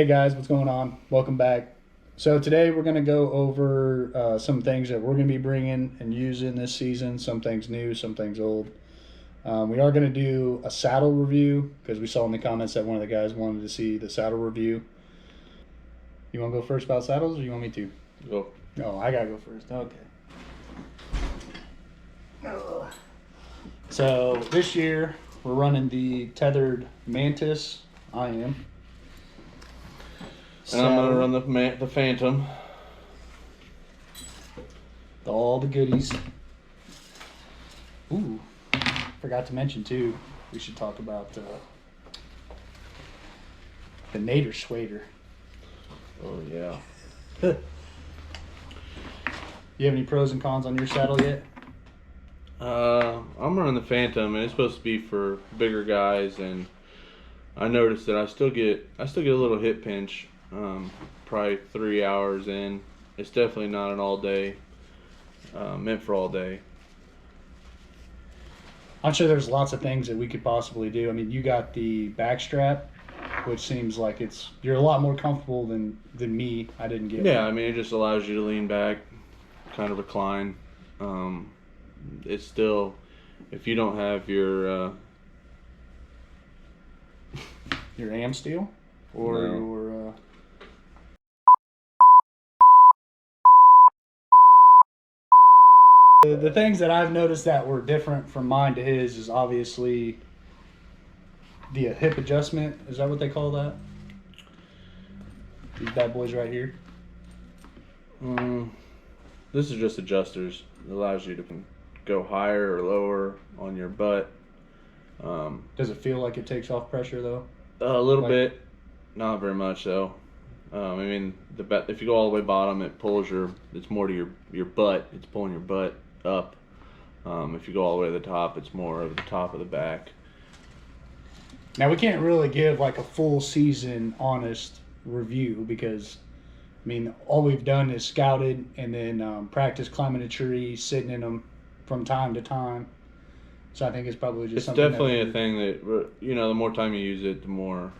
Hey guys, what's going on? Welcome back. So today we're going to go over some things that we're going to be bringing and using this season. Some things new, some things old. We are going to do a saddle review because we saw in the comments that one of the guys wanted to see the saddle review. You want to go first about saddles, or you want me to? Go. Oh, I gotta go first. Okay. So this year we're running the Tethrd Mantis. I am. And I'm gonna run the Phantom. All the goodies. Ooh, forgot to mention too. We should talk about the Nader Swader. Oh yeah. You have any pros and cons on your saddle yet? I'm running the Phantom, and it's supposed to be for bigger guys. And I noticed that I still get a little hip pinch. Probably 3 hours in. It's definitely not an all day. Meant for all day. I'm sure there's lots of things that we could possibly do. I mean, you got the back strap, which seems like you're a lot more comfortable than me. I didn't get Yeah, one. I mean, it just allows you to lean back, kind of recline. It's still, if you don't have your am steel or No. your the things that I've noticed that were different from mine to his is obviously the hip adjustment. Is that what they call that? These bad boys right here. This is just adjusters. It allows you to go higher or lower on your butt. Does it feel like it takes off pressure though? A little bit, not very much though. I mean, if you go all the way bottom, it pulls it's more to your butt. It's pulling your butt up. If you go all the way to the top, it's more of the top of the back. Now we can't really give like a full season honest review because, I mean, all we've done is scouted and then practice climbing a tree, sitting in them from time to time. So I think it's probably just It's something definitely a thing that, you know, the more time you use it, the more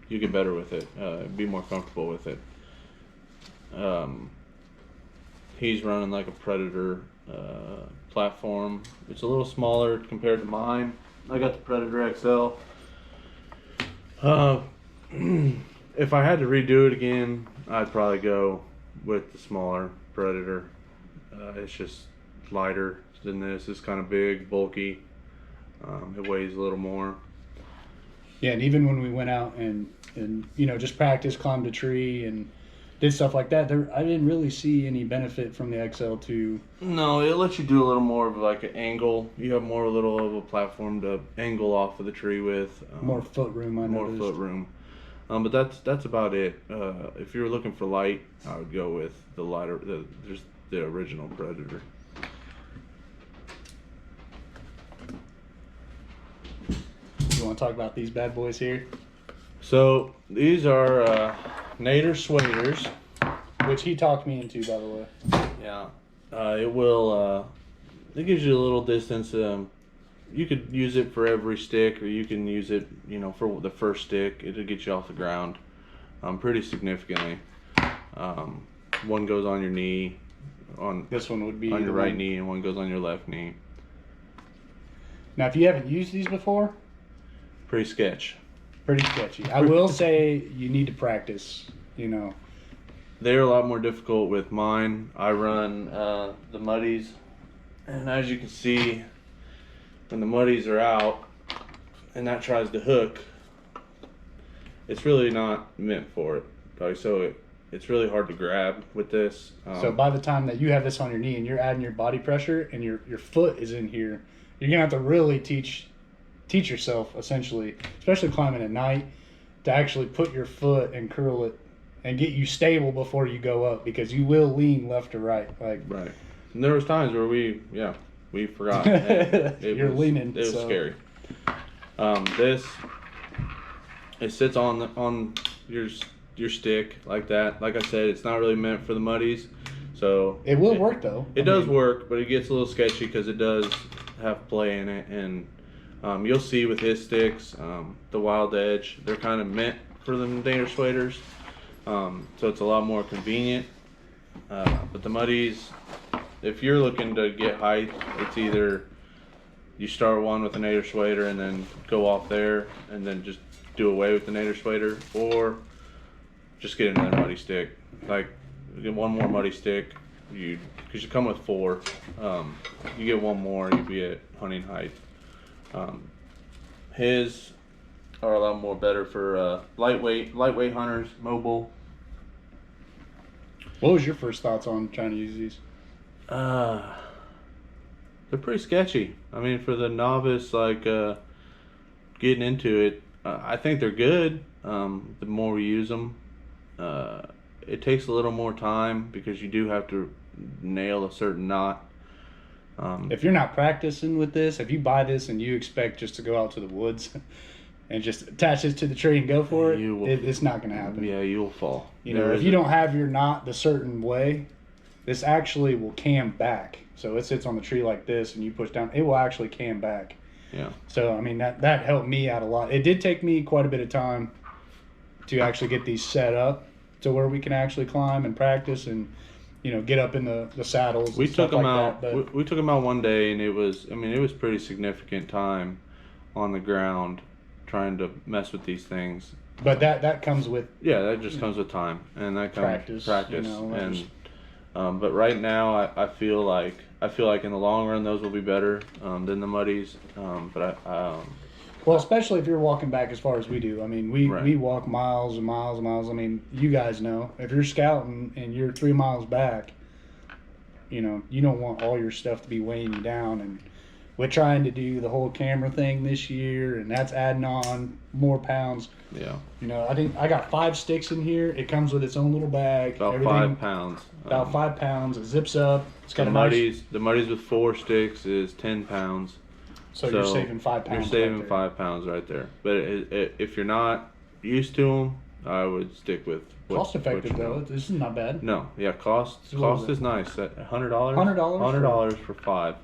you get better with it, be more comfortable with it. He's running like a Predator platform. It's a little smaller compared to mine. I got the Predator XL. If I had to redo it again, I'd probably go with the smaller Predator. It's just lighter than this. It's kind of big, bulky. It weighs a little more. Yeah, and even when we went out and you know, just practice, climbed a tree and did stuff like that, I didn't really see any benefit from the XL to. No, it lets you do a little more of like an angle. You have more little of a platform to angle off of the tree with. More foot room, I More noticed. foot room. But that's about it. If you're looking for light, I would go with the lighter, just the original Predator. You want to talk about these bad boys here? So these are Nader Swaders. Which he talked me into, by the way. Yeah. It gives you a little distance. You could use it for every stick, or you can use it, you know, for the first stick. It'll get you off the ground pretty significantly. One goes on your knee, This one would be on your right knee, and one goes on your left knee. Now, if you haven't used these before, Pretty sketch. pretty sketchy. I will say you need to practice, you know. They're a lot more difficult with mine. I run the muddies, and as you can see, when the muddies are out and that tries to hook, it's really not meant for it. So it's really hard to grab with this. So by the time that you have this on your knee and you're adding your body pressure and your foot is in here, you're gonna have to really teach yourself, essentially, especially climbing at night, to actually put your foot and curl it and get you stable before you go up, because you will lean left to right. Like, right. And there was times where we forgot. You're leaning. It was scary. This, it sits on your stick like that. Like I said, it's not really meant for the muddies. So it will work though. It does work, but it gets a little sketchy because it does have play in it, and you'll see with his sticks, the Wild Edge, they're kind of meant for the nader swaders, so it's a lot more convenient. But the muddies, if you're looking to get height, it's either you start one with a nader swader and then go off there and then just do away with the nader swader, or just get another muddy stick. Like, get one more muddy stick, because you come with 4. You get one more, you'll be at hunting height. His are a lot more better for lightweight hunters, mobile. What was your first thoughts on trying to use these? They're pretty sketchy. I mean, for the novice, like getting into it, I think they're good. The more we use them, it takes a little more time because you do have to nail a certain knot. If you're not practicing with this, if you buy this and you expect just to go out to the woods and just attach this to the tree and go for it, it's not going to happen. Yeah, you'll fall. You know, if you don't have your knot the certain way, this actually will cam back. So it sits on the tree like this and you push down, it will actually cam back. Yeah. So, I mean, that helped me out a lot. It did take me quite a bit of time to actually get these set up to where we can actually climb and practice and, you know, get up in the saddles. We took them out. But we took them out one day, and it was pretty significant time on the ground trying to mess with these things. But that comes with that just comes with time, and that comes practice. You know, and but right now, I feel like in the long run those will be better than the muddies. Well, especially if you're walking back as far as we do. I mean, we walk miles and miles and miles. I mean, you guys know, if you're scouting and you're 3 miles back, you know, you don't want all your stuff to be weighing you down. And we're trying to do the whole camera thing this year, and that's adding on more pounds. Yeah. You know, I think I got 5 sticks in here. It comes with its own little bag. About 5 pounds. About 5 pounds. It zips up. It's got the muddies with 4 sticks is 10 pounds. So you're saving 5 pounds. You're saving 5 pounds right there. But if you're not used to them, I would stick with cost effective though. This is not bad. No, yeah, cost is nice. $100. $100 for 5.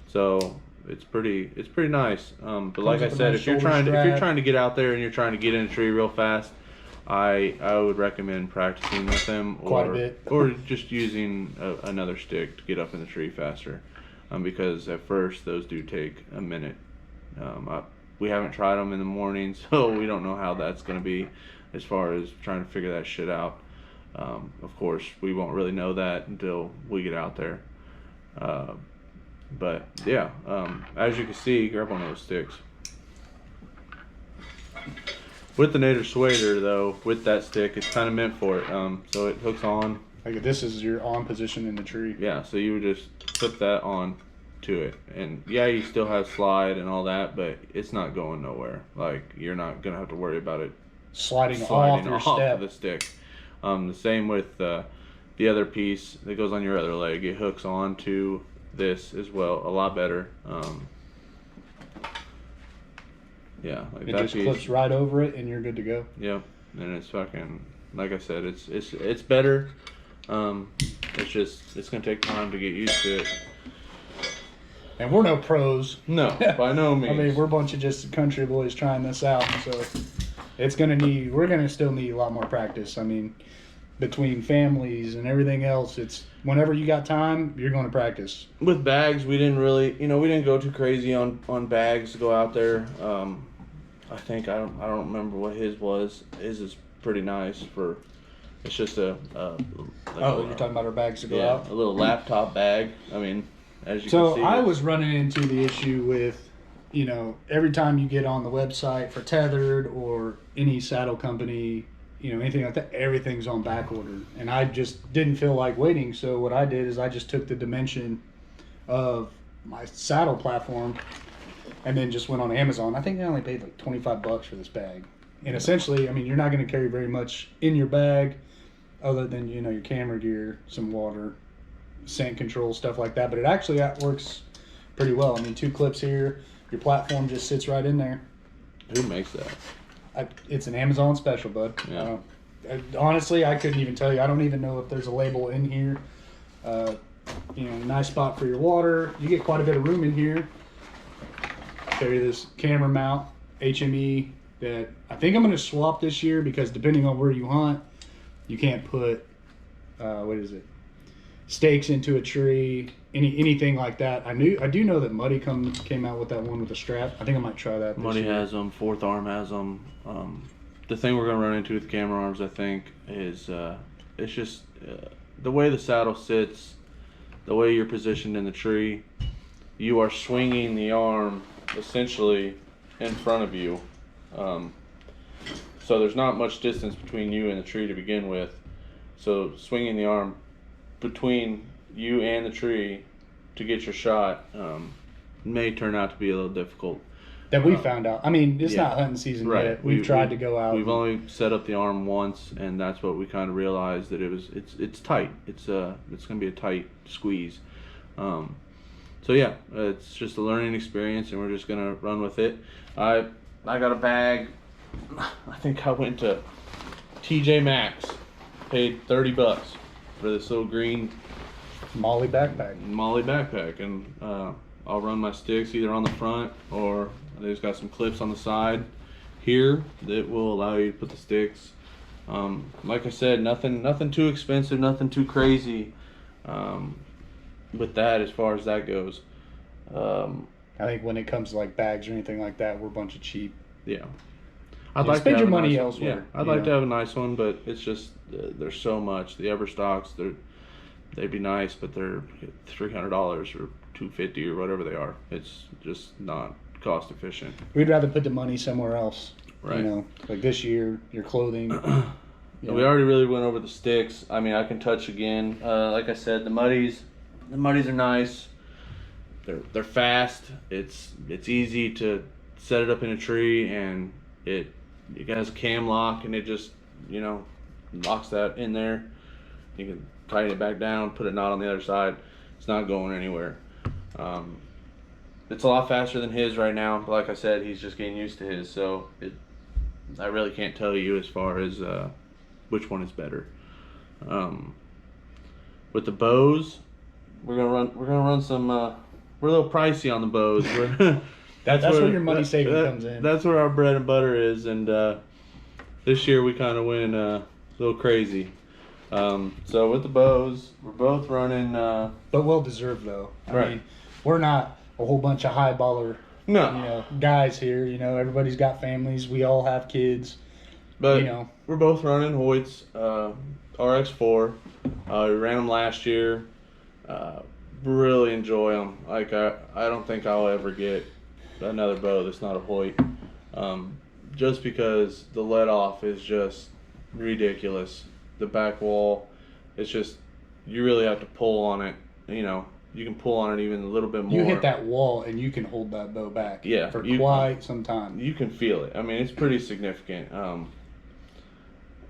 So it's pretty nice. But like I said, if you're trying to get out there and you're trying to get in a tree real fast, I would recommend practicing with them quite a bit, or just using another stick to get up in the tree faster. Because at first those do take a minute. We haven't tried them in the morning, so we don't know how that's going to be as far as trying to figure that shit out. Of course, we won't really know that until we get out there. But yeah, as you can see, grab one of those sticks. With the nader swader though, with that stick, it's kind of meant for it. So it hooks on. Like this is your on position in the tree. Yeah, so you would just put that on to it, and yeah, you still have slide and all that, but it's not going nowhere. Like, you're not gonna have to worry about it sliding off your step of the stick. The same with the other piece that goes on your other leg. It hooks on to this as well, a lot better. Yeah, like it that just piece clips right over it, and you're good to go. Yep, and it's fucking, like I said, it's better. It's gonna take time to get used to it. And we're no pros. No, by no means. I mean, we're a bunch of just country boys trying this out, so we're gonna still need a lot more practice. I mean, between families and everything else, it's whenever you got time, you're going to practice. With bags, we didn't go too crazy on bags to go out there. I think I don't remember what his was. His is pretty nice for. It's just you're talking about our bags to go out? A little laptop bag. I mean, as you can see. So I was running into the issue with, you know, every time you get on the website for Tethrd or any saddle company, you know, anything like that, everything's on back order. And I just didn't feel like waiting. So what I did is I just took the dimension of my saddle platform and then just went on Amazon. I think I only paid like $25 for this bag. And essentially, I mean, you're not going to carry very much in your bag other than, you know, your camera gear, some water, scent control, stuff like that. But it actually works pretty well. I mean, 2 clips here. Your platform just sits right in there. Who makes that? It's an Amazon special, bud. Yeah. Honestly, I couldn't even tell you. I don't even know if there's a label in here. You know, nice spot for your water. You get quite a bit of room in here. Carry this camera mount, HME. that I think I'm going to swap this year because depending on where you hunt, you can't put stakes into a tree, anything like that. I do know that Muddy came out with that one with a strap. I think I might try that. Muddy has them. Fourth Arm has them. The thing we're gonna run into with camera arms, I think, is it's just the way the saddle sits, the way you're positioned in the tree. You are swinging the arm essentially in front of you, so there's not much distance between you and the tree to begin with. So swinging the arm between you and the tree to get your shot may turn out to be a little difficult. That we found out. I mean, it's not hunting season yet. We've tried to go out. We've only set up the arm once, and that's what we kind of realized, that it's tight. It's going to be a tight squeeze. So yeah, it's just a learning experience, and we're just going to run with it. I got a bag. I think I went to TJ Maxx, paid $30 for this little green Molly backpack, and I'll run my sticks either on the front, or they've got some clips on the side here that will allow you to put the sticks. Like I said, nothing too expensive, nothing too crazy with that as far as that goes. I think when it comes to like bags or anything like that, we're a bunch of cheap. Yeah. I'd like spend your money elsewhere. Yeah, I'd like to have a nice one, but it's just there's so much. The Everstocks, they'd be nice, but they're $300 or $250 or whatever they are. It's just not cost efficient. We'd rather put the money somewhere else. Right. You know, like this year, your clothing. We already really went over the sticks. I mean, I can touch again. Like I said, the muddies are nice. They're fast. It's easy to set it up in a tree, and it has a cam lock, and it just locks that in there. You can tighten it back down, put a knot on the other side. It's not going anywhere. It's a lot faster than his right now, but like I said, he's just getting used to his, so I really can't tell you as far as which one is better. With the bows, we're gonna run some. We're a little pricey on the bows. That's where your money saving comes in. That's where our bread and butter is, and this year we kind of went a little crazy. So with the bows, we're both running. But well deserved though. I Right. mean, we're not a whole bunch of high baller, guys here. Everybody's got families. We all have kids. But we're both running Hoyt's RX4. We ran them last year. Really enjoy them. Like I don't think I'll ever get another bow that's not a Hoyt. Just because the let off is just ridiculous. The back wall, it's just, you really have to pull on it. You can pull on it even a little bit more. You hit that wall and you can hold that bow back. Yeah, for quite some time. You can feel it. I mean, it's pretty significant.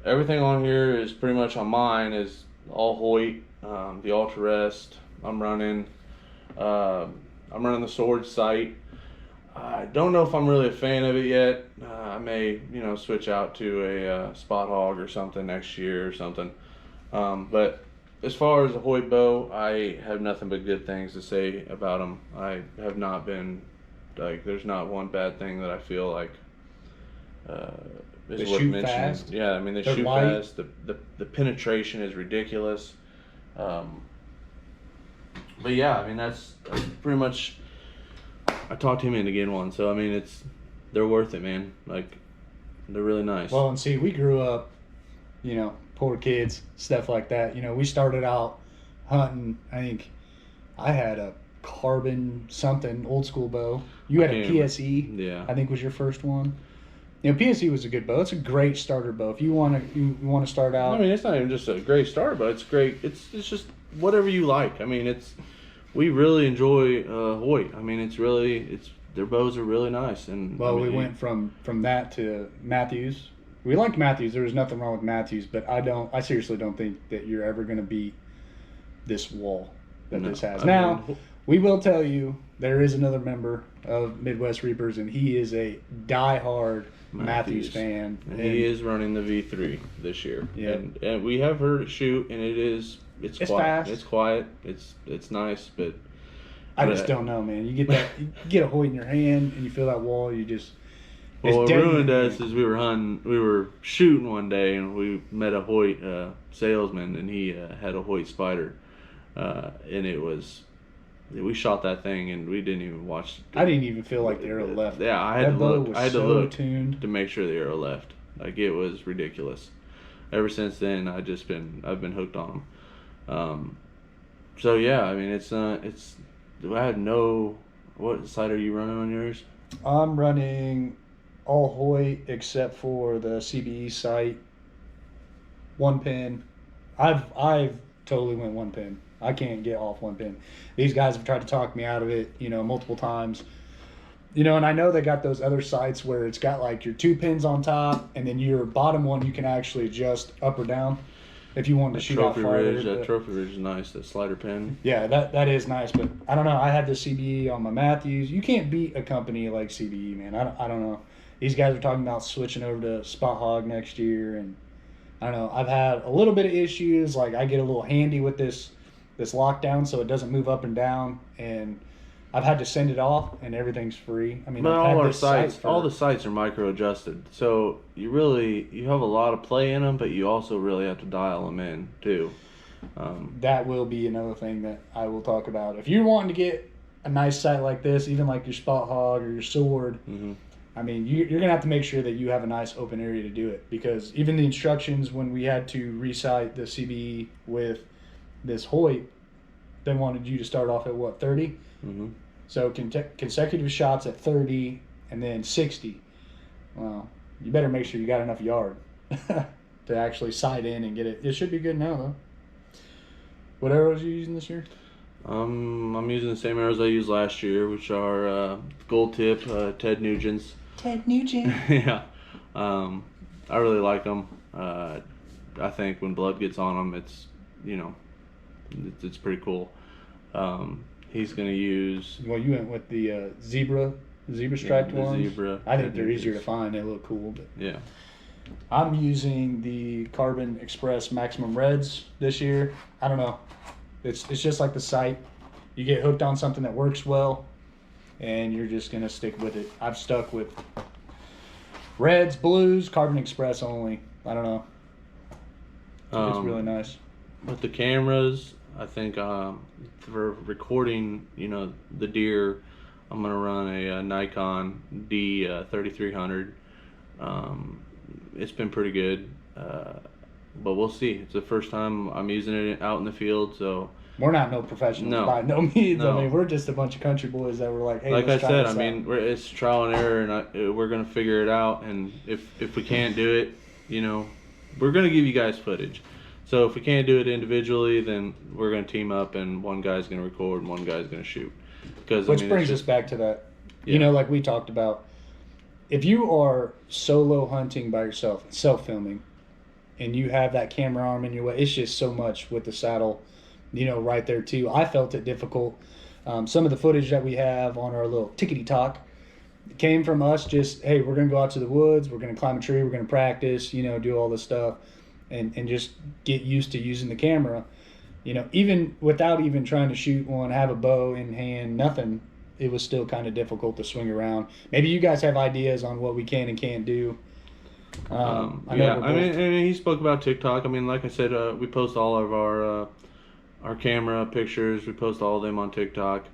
Everything on here is pretty much on mine is all Hoyt. The Ultra Rest. I'm running the Sword Sight. I don't know if I'm really a fan of it yet. I may, switch out to a Spot Hog or something next year or something. But as far as a Hoyt bow, I have nothing but good things to say about them. I have not been, there's not one bad thing that I feel like is worth mentioning. Fast. Yeah, I mean, they They're shoot light. fast. The penetration is ridiculous. But yeah, I mean, that's pretty much. I talked him into getting one, so I mean, they're worth it, man. Like, they're really nice. Well, and see, we grew up, poor kids, stuff like that. We started out hunting. I think I had a carbon something old school bow. You had a PSE. Yeah. I think was your first one. PSE was a good bow. It's a great starter bow. If you want to start out. I mean, it's not even just a great starter bow. It's great. It's just whatever you like. I mean, we really enjoy Hoyt. I mean, their bows are really nice. And well, I mean, we went from that to Matthews. We liked Matthews. There was nothing wrong with Matthews, but I seriously don't think that you're ever going to beat this wall that this has. We will tell you there is another member of Midwest Reapers, and he is a diehard Matthews fan. And he is running the V3 this year. Yeah. And we have heard it shoot, and it's quiet. Fast. It's quiet. It's nice, but I just don't know, man. You get a Hoyt in your hand and you feel that wall, Well, what dead ruined easy. us is we were shooting one day, and we met a Hoyt salesman, and he had a Hoyt Spider, and we shot that thing, and we didn't even watch. I didn't even feel like the arrow left. Yeah, I had That to bow look. was I had to so look tuned. to make sure the arrow left. Like, it was ridiculous. Ever since then, I've been hooked on them. So yeah, I mean, I had no. What sight are you running on yours? I'm running all Hoyt except for the CBE sight. One pin. I've totally went one pin. I can't get off one pin. These guys have tried to talk me out of it, multiple times. And I know they got those other sights where it's got like your 2 pins on top, and then your bottom one you can actually adjust up or down if you wanted to shoot out farther. That Trophy Ridge is nice. That slider pin. Yeah, that is nice, but I don't know. I had the CBE on my Matthews. You can't beat a company like CBE, man. I don't know. These guys are talking about switching over to Spot Hog next year, and I don't know. I've had a little bit of issues. Like, I get a little handy with this lockdown so it doesn't move up and down, and I've had to send it off, and everything's free. I mean, But I've had all our this sight sights, all the sights are micro adjusted, so you have a lot of play in them, but you also really have to dial them in too. That will be another thing that I will talk about. If you're wanting to get a nice sight like this, even like your Spot Hog or your Sword, I mean, you're going to have to make sure that you have a nice open area to do it, because even the instructions when we had to resight the CBE with this Hoyt, they wanted you to start off at what, 30? So consecutive shots at 30 and then 60. Well, you better make sure you got enough yard to actually sight in and get it. It should be good now, though. What arrows are you using this year? I'm using the same arrows I used last year, which are gold tip Ted Nugent's. Ted Nugent. Yeah. I really like them. I think when blood gets on them, it's pretty cool. He's going to use... Well, you went with the zebra striped ones. Zebra. I think they're easier to find. They look cool. But yeah. I'm using the Carbon Express Maximum Reds this year. I don't know. It's just like the sight. You get hooked on something that works well, and you're just going to stick with it. I've stuck with Reds, Blues, Carbon Express only. I don't know. It's really nice. With the cameras, I think for recording, the deer, I'm gonna run a Nikon D 3300. It's been pretty good, but we'll see. It's the first time I'm using it out in the field, so we're not no professionals by no means. No. I mean, we're just a bunch of country boys that were like, hey, like let's I try said, this I mean, it's trial and error, and we're gonna figure it out. And if we can't do it, we're gonna give you guys footage. So if we can't do it individually, then we're going to team up, and one guy's going to record and one guy's going to shoot. Which brings us back to that. Yeah. Like we talked about, if you are solo hunting by yourself, self-filming, and you have that camera arm in your way, it's just so much with the saddle, right there too. I felt it difficult. Some of the footage that we have on our little tickety talk came from us just, hey, we're going to go out to the woods, we're going to climb a tree, we're going to practice, do all this stuff. And just get used to using the camera, even without even trying to shoot one, have a bow in hand, nothing. It was still kind of difficult to swing around. Maybe you guys have ideas on what we can and can't do. I mean, he spoke about TikTok. I mean, like I said, we post all of our camera pictures. We post all of them on TikTok.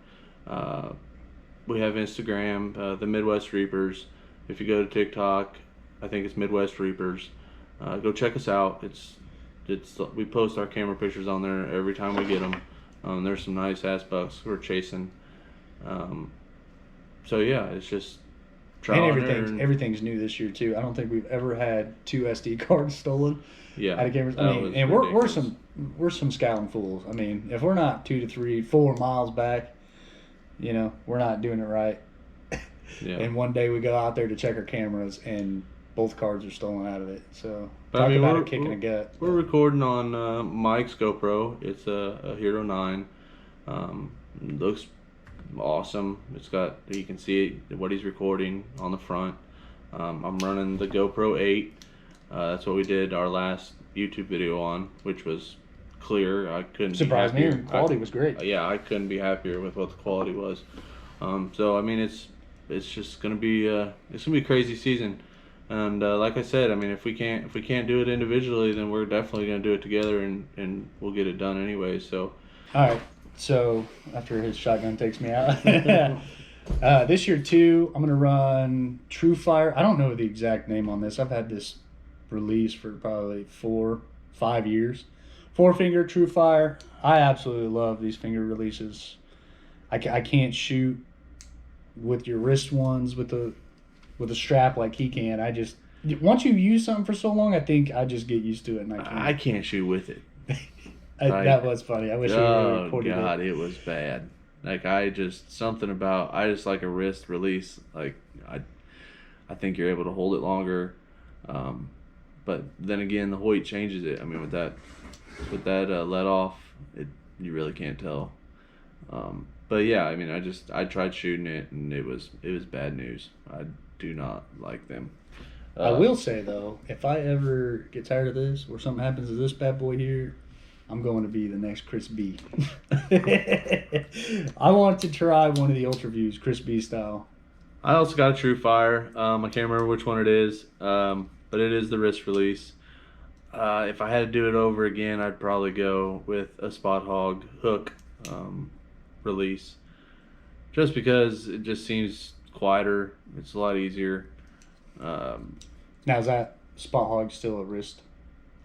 We have Instagram, the Midwest Reapers. If you go to TikTok, I think it's Midwest Reapers. Go check us out. We post our camera pictures on there every time we get them. There's some nice ass bucks we're chasing. So yeah, it's just trial and error. Everything's new this year too. I don't think we've ever had 2 SD cards stolen. Yeah. Out of cameras. And we're some scouting fools. I mean, if we're not 2 to 3, 4 miles back, we're not doing it right. Yeah. And one day we go out there to check our cameras and both cards are stolen out of it. So talk about a kick in the gut. We're recording on Mike's GoPro. It's a Hero 9. Looks awesome. It's got, you can see what he's recording on the front. I'm running the GoPro 8. That's what we did our last YouTube video on, which was clear. I couldn't surprise me. Quality was great. Yeah, I couldn't be happier with what the quality was. So I mean, it's just gonna be a crazy season. And like I said, I mean, if we can't do it individually, then we're definitely gonna do it together, and we'll get it done anyway. So. All right. So after his shotgun takes me out, this year too, I'm gonna run True Fire. I don't know the exact name on this. I've had this release for probably 4-5 years. 4-finger True Fire. I absolutely love these finger releases. I can't shoot with your wrist ones with a strap like he can. I just once you use something for so long, I think I just get used to it. And I can't shoot with it. That was funny. I wish we really recorded God, it was bad. Like I just like a wrist release. Like I think you're able to hold it longer. But then again, the Hoyt changes it. I mean, with that let off, you really can't tell. But yeah, I mean, I tried shooting it, and it was bad news. I do not like them. I will say though, if I ever get tired of this, or something happens to this bad boy here, I'm going to be the next Chris B. I want to try one of the Ultra Views, Chris B style. I also got a True Fire. I can't remember which one it is, but it is the wrist release. If I had to do it over again, I'd probably go with a Spot Hog hook release, just because it just seems quieter. It's a lot easier. Now is that Spot Hog still a wrist?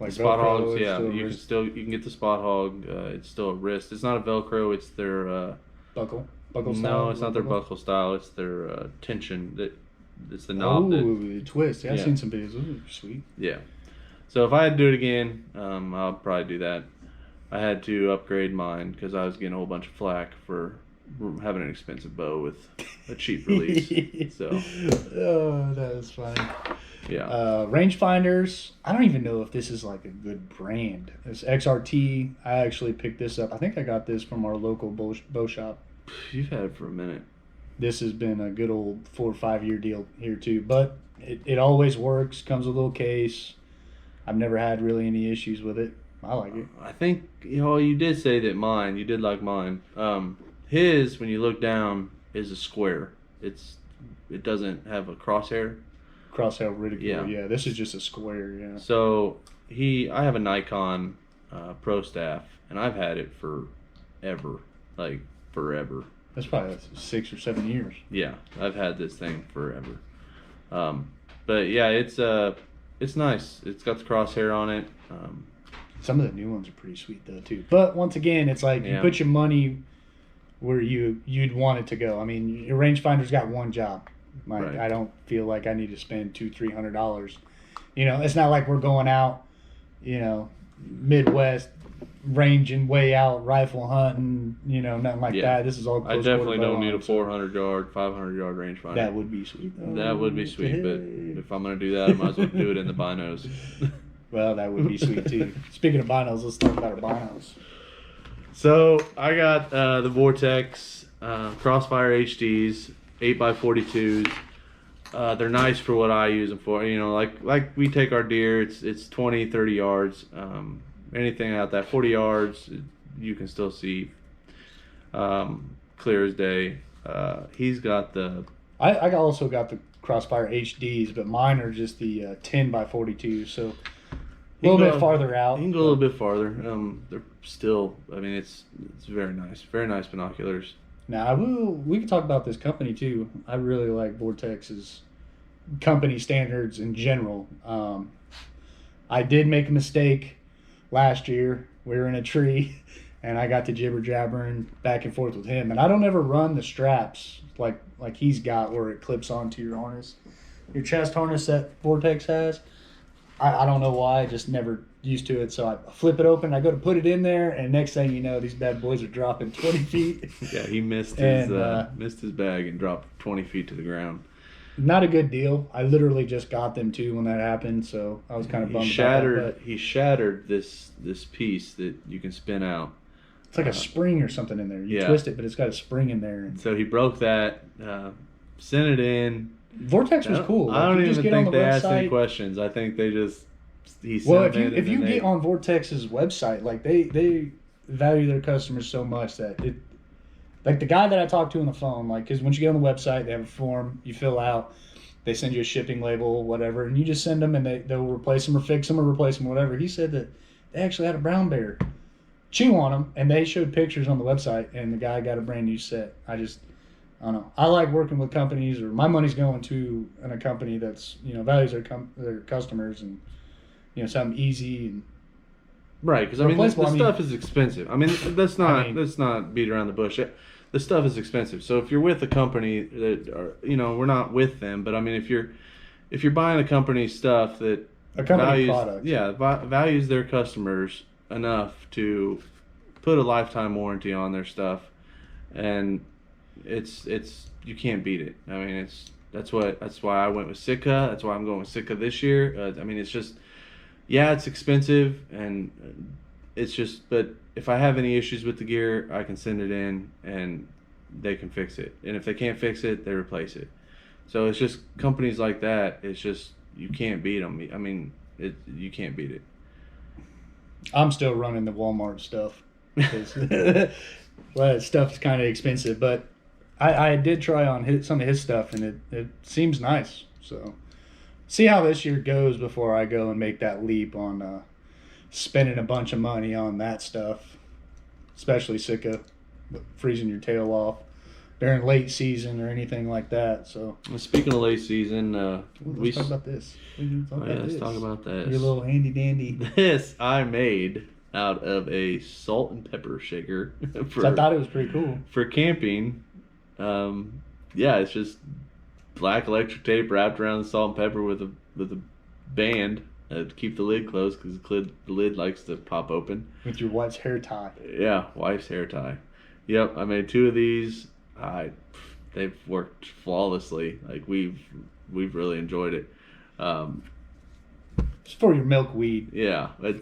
Like Spot Hogs, yeah, you can get the Spot Hog. It's still a wrist. It's not a Velcro. It's their buckle style. No, it's not their buckle style. It's their tension. It's the knob. The twist. Yeah, I've seen some videos. Ooh, sweet. Yeah. So if I had to do it again, I'll probably do that. I had to upgrade mine because I was getting a whole bunch of flack for having an expensive bow with a cheap release. So. Oh, that is funny. Yeah. Rangefinders. I don't even know if this is like a good brand. It's XRT. I actually picked this up. I think I got this from our local bow shop. You've had it for a minute. This has been a good old 4 or 5 year deal here too. But it always works. Comes with a little case. I've never had really any issues with it. I like it. I think you did say that you did like mine. His, when you look down, is a square. It doesn't have a crosshair. Crosshair reticule. Yeah, this is just a square. Yeah. So I have a Nikon Pro Staff, and I've had it forever. That's probably 6 or 7 years. Yeah, I've had this thing forever. But yeah, it's nice. It's got the crosshair on it. Some of the new ones are pretty sweet though too. But once again, it's like you put your money where you'd want it to go. I mean, your rangefinder's got one job. Like Right. I don't feel like I need to spend $200-$300. It's not like we're going out, Midwest ranging way out, rifle hunting, nothing like that. This is all close. I definitely don't need a so 400-yard, 500-yard rangefinder. that would be sweet. That would be sweet, but if I'm gonna do that, I might as well do it in the binos. Well, that would be sweet too. Speaking of binos, let's talk about our binos. So I got the Vortex Crossfire HDs, 8x42s. They're nice for what I use them for. Like we take our deer, it's 20, 30 yards. Anything out that 40 yards, you can still see clear as day. He's got the. I also got the Crossfire HDs, but mine are just the 10x42, so a little bit farther out. You can go a little bit farther. They're still. I mean, it's very nice. Very nice binoculars. Now we can talk about this company too. I really like Vortex's company standards in general. I did make a mistake last year. We were in a tree, and I got to jibber jabbering back and forth with him. And I don't ever run the straps like he's got where it clips onto your harness, your chest harness that Vortex has. I don't know why. I just never used to it. So I flip it open. I go to put it in there, and next thing you know, these bad boys are dropping 20 feet. Yeah, he missed his bag and dropped 20 feet to the ground. Not a good deal. I literally just got them too when that happened, so I was kind of bummed about that. He shattered this piece that you can spin out. It's like a spring or something in there. You twist it, but it's got a spring in there. So he broke that, sent it in. Vortex was cool. I don't even think they asked any questions. I think they just if you get on Vortex's website, like they value their customers so much that Like the guy that I talked to on the phone, like, because once you get on the website, they have a form you fill out. They send you a shipping label, whatever, and you just send them, and they'll replace them or fix them or replace them, whatever. He said that they actually had a brown bear chew on them, and they showed pictures on the website, and the guy got a brand new set. I don't know. I like working with companies, or my money's going to a company that's values their customers, and something easy and Right, because I mean, replaceable. the stuff is expensive. I mean, let's not beat around the bush. The stuff is expensive. So if you're with a company that are, we're not with them, but I mean, if you're buying a company's stuff that a company values, product, values their customers enough to put a lifetime warranty on their stuff, and it's you can't beat it. I mean, that's why I went with Sitka. That's why I'm going with Sitka this year. I mean, it's just. Yeah, it's expensive, and it's just. But if I have any issues with the gear, I can send it in, and they can fix it. And if they can't fix it, they replace it. So it's just companies like that. It's just you can't beat them. I mean, you can't beat it. I'm still running the Walmart stuff because well, that stuff's kind of expensive. But I did try on some of his stuff, and it seems nice. So. See how this year goes before I go and make that leap on spending a bunch of money on that stuff, especially Sitka, freezing your tail off during late season or anything like that. So, well, speaking of late season, let's talk about this. Let's talk about this. Your little handy dandy. This I made out of a salt and pepper shaker. So I thought it was pretty cool for camping. Yeah, it's just black electric tape wrapped around the salt and pepper with a band to keep the lid closed because the lid likes to pop open. With your wife's hair tie. Yeah, wife's hair tie. Yep, I made 2 of these. They've worked flawlessly. Like we've really enjoyed it. It's for your milkweed. Yeah, but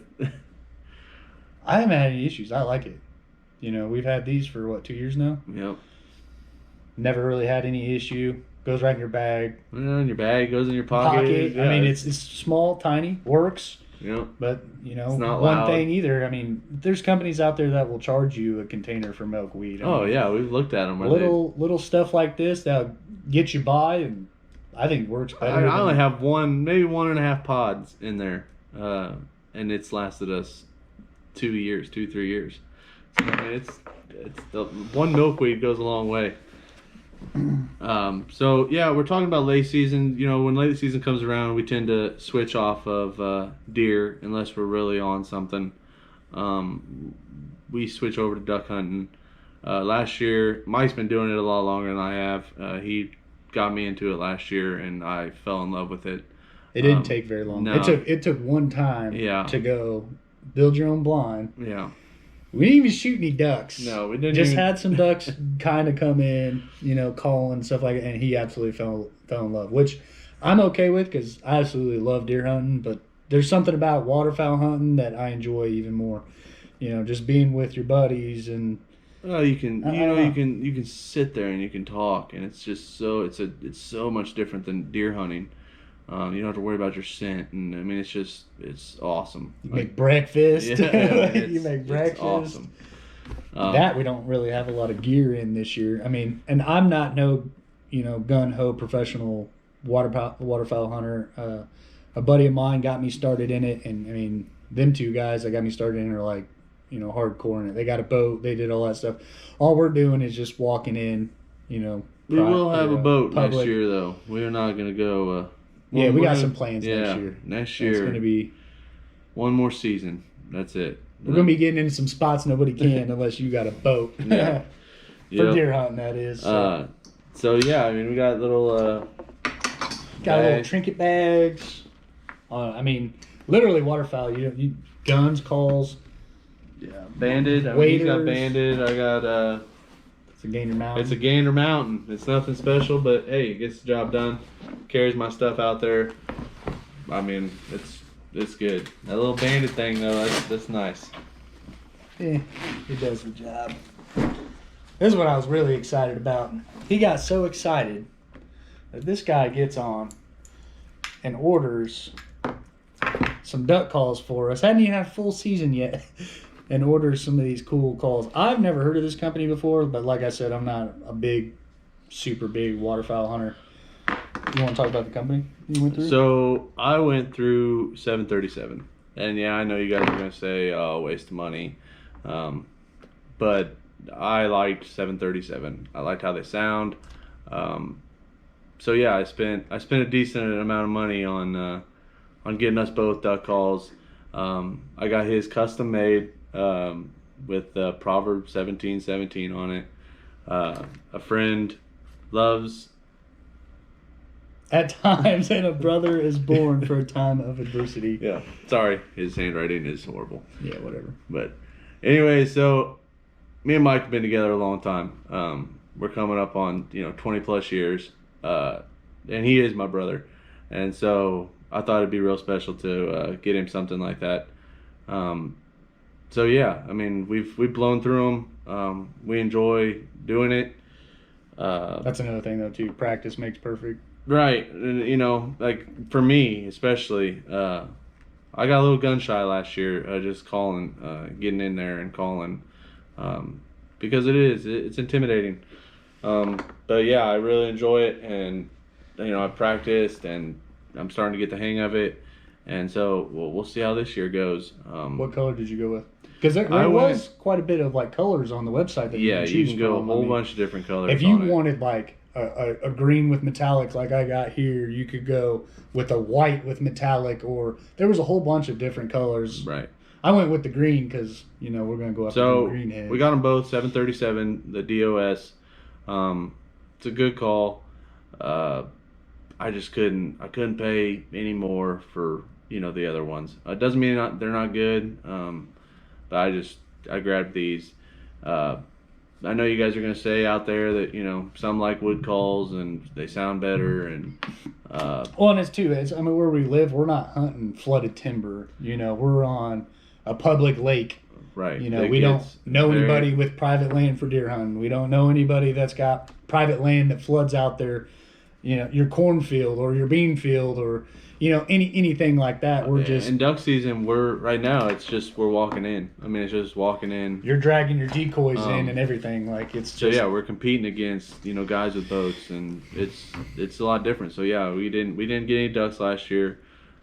I haven't had any issues. I like it. We've had these for 2 years now. Yep. Never really had any issue. Goes right in your bag. Yeah, in your bag, goes in your pocket. Yeah. I mean, it's small, tiny, works. Yep. But, it's not one loud. thing either. I mean, there's companies out there that will charge you a container for milkweed. Yeah, we've looked at them. Little stuff like this that'll get you by, and I think works better. I only have maybe 1.5 pods in there, and it's lasted us 2 years, 2-3 years. So, I mean, it's the one milkweed goes a long way. So yeah, we're talking about late season. When late season comes around, we tend to switch off of deer unless we're really on something. We switch over to duck hunting. Last year, Mike's been doing it a lot longer than I have. He got me into it last year, and I fell in love with it. It didn't take very long. No. It took one time to go build your own blind. Yeah. We didn't even shoot any ducks. No, we didn't. Just had some ducks kind of come in, call and stuff like that, and he absolutely fell in love, which I'm okay with because I absolutely love deer hunting, but there's something about waterfowl hunting that I enjoy even more. Just being with your buddies and. Well, you can you can sit there and you can talk, and it's just it's so much different than deer hunting. You don't have to worry about your scent, and I mean it's awesome. You make breakfast. Yeah, you make breakfast. It's awesome. That we don't really have a lot of gear in this year. I mean, and I'm not no gun ho professional waterfowl hunter. A buddy of mine got me started in it, and I mean them 2 guys that got me started in it are like hardcore in it. They got a boat. They did all that stuff. All we're doing is just walking in. We will have a boat public. next year, though. We're not going to go. Yeah, we got some plans next year. Next year. It's going to be one more season. That's it. We're going to be getting into some spots nobody can unless you got a boat. Yeah. For deer hunting, that is. So yeah, I mean, we got little. Little trinket bags. I mean, literally waterfowl. You guns, calls. Yeah, banded. He's got banded. I got. It's a Gainer Mountain. It's a Gainer Mountain. It's nothing special, but hey, it gets the job done. Carries my stuff out there. I mean, it's good. That little banded thing though, that's nice. Yeah, it does the job. This is what I was really excited about. He got so excited that this guy gets on and orders some duck calls for us. Hadn't even had a full season yet. and order some of these cool calls. I've never heard of this company before, but like I said, I'm not a super big waterfowl hunter. You want to talk about the company you went through? So I went through 737, and yeah, I know you guys are gonna say, "Oh, waste of money," but I liked 737. I liked how they sound. So yeah, I spent a decent amount of money on getting us both duck calls. I got his custom made with Proverbs 17:17 on it. A friend loves. At times, and a brother is born for a time of adversity. Yeah, sorry, his handwriting is horrible. Yeah, whatever. But anyway, so me and Mike have been together a long time. We're coming up on 20 plus years, and he is my brother, and so I thought it'd be real special to get him something like that. So yeah, I mean we've blown through them. We enjoy doing it. That's another thing though too. Practice makes perfect. Right, and like for me especially, I got a little gun shy last year, just calling, getting in there and calling, because it's intimidating. But yeah, I really enjoy it, and I practiced, and I'm starting to get the hang of it, and so we'll see how this year goes. What color did you go with? Because there was quite a bit of like colors on the website that you can choose you can go from. a whole bunch of different colors. If you wanted like a green with metallic like I got here, you could go with a white with metallic, or there was a whole bunch of different colors. Right. I went with the green because we're gonna go after the green head. We got them both 737, the DOS. It's a good call. I just couldn't pay any more for the other ones. It doesn't mean they're not good. But I grabbed these. I know you guys are going to say out there that some like wood calls and they sound better, and well, and it's too. Where we live, we're not hunting flooded timber. We're on a public lake. Right. We don't know anybody with private land for deer hunting. We don't know anybody that's got private land that floods out there. Your cornfield or your bean field or anything like that. We're just in duck season. We're walking in. It's just walking in. You're dragging your decoys in and everything. Like it's just, so yeah, we're competing against guys with boats, and it's a lot different. So yeah, we didn't get any ducks last year.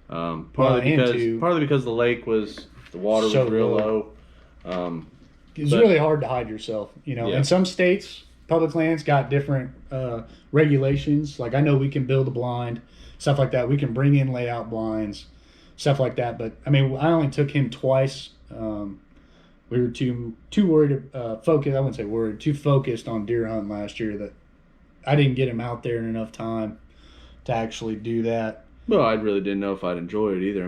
Partly because the lake the water was real low. It's really hard to hide yourself. In some states, public lands got different regulations. Like I know we can build a blind. Stuff like that. We can bring in layout blinds, stuff like that. But I only took him twice. We were too worried, focused. I wouldn't say worried. Too focused on deer hunting last year that I didn't get him out there in enough time to actually do that. Well, I really didn't know if I'd enjoy it either.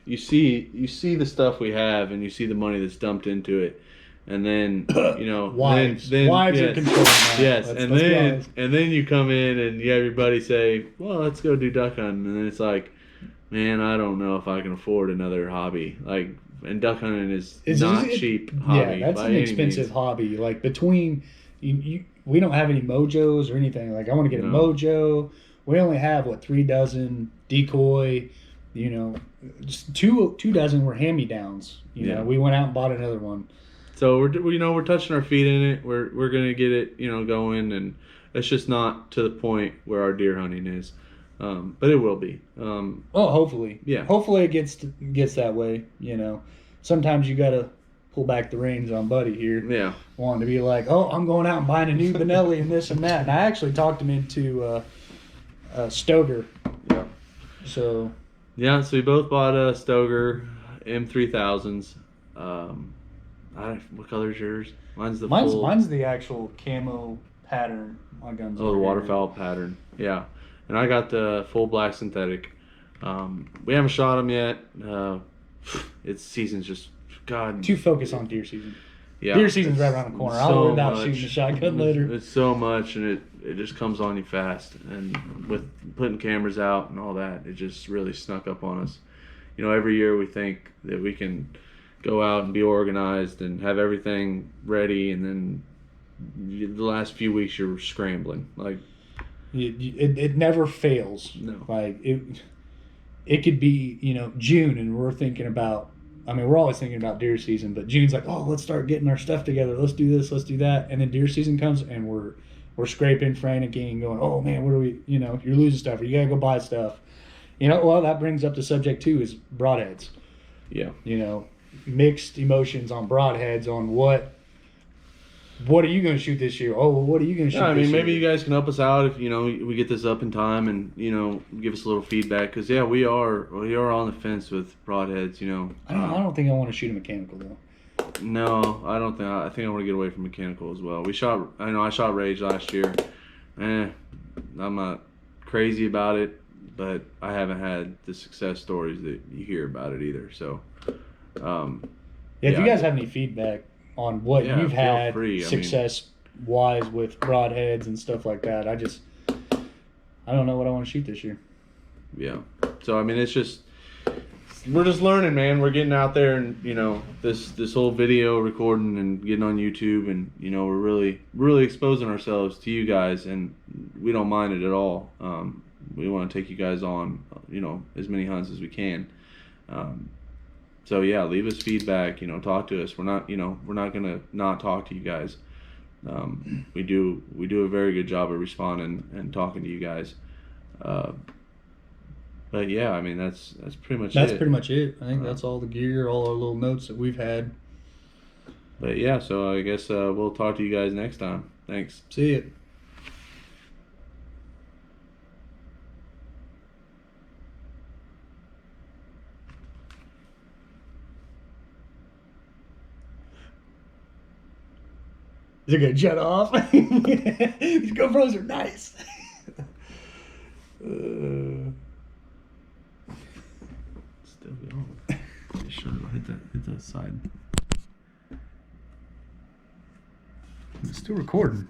You see the stuff we have, and you see the money that's dumped into it. And then wives then are controlling that. Yes, and then you come in and you have your buddy say, "Well, let's go do duck hunting," and then it's like, man, I don't know if I can afford another hobby. Like, and duck hunting is not cheap hobby. Yeah, that's an expensive hobby. Like between we don't have any mojos or anything. Like I want to get a mojo. We only have 3 dozen decoy. Just two dozen were hand-me-downs. We went out and bought another one. So we're touching our feet in it. We're gonna get it going, and it's just not to the point where our deer hunting is, but it will be. Hopefully, yeah. Hopefully it gets that way. Sometimes you gotta pull back the reins on Buddy here. Yeah, wanting to be like, oh, I'm going out and buying a new Benelli and this and that, and I actually talked him into Stoger. Yeah. So. Yeah, so we both bought a Stoger M3000s. What color is yours? Mine's the actual camo pattern. My gun's the waterfowl pattern. Yeah, and I got the full black synthetic. We haven't shot them yet. It's season's just too focused on deer season. Yeah, deer season's right around the corner. I'll worry about shooting the shotgun later. It's so much, and it just comes on you fast. And with putting cameras out and all that, it just really snuck up on us. Every year we think that we can go out and be organized and have everything ready, and then the last few weeks you're scrambling. Like it never fails. No. Like it could be June and we're thinking about I mean, we're always thinking about deer season, but June's like, oh, let's start getting our stuff together. Let's do this, let's do that. And then deer season comes and we're scraping, franticking, going, oh man, what do we, you're losing stuff or you got to go buy stuff. Well, that brings up the subject too is broadheads. Yeah. Mixed emotions on broadheads on what are you going to shoot this year? Oh, what are you going to shoot I mean, this maybe year? you guys can help us out if, we get this up in time and, give us a little feedback. Because, yeah, we are on the fence with broadheads, I don't think I want to shoot a mechanical, though. No, I don't think. I think I want to get away from mechanical as well. I shot Rage last year. I'm not crazy about it, but I haven't had the success stories that you hear about it either. So, if you guys have any feedback on what you've had success-wise with broadheads and stuff like that, I don't know what I want to shoot this year. Yeah. So, I mean, it's just, we're just learning, man. We're getting out there and, this whole video recording and getting on YouTube and, we're really, really exposing ourselves to you guys and we don't mind it at all. We want to take you guys on, as many hunts as we can. So yeah, leave us feedback, talk to us. We're not going to not talk to you guys. We do a very good job of responding and talking to you guys. But yeah, I mean, that's pretty much it. That's pretty much it. I think that's all the gear, all our little notes that we've had. But yeah, so I guess we'll talk to you guys next time. Thanks. See ya. Is it gonna jet off? These GoPros are nice. Still going. Sure, hit that side. It's still recording.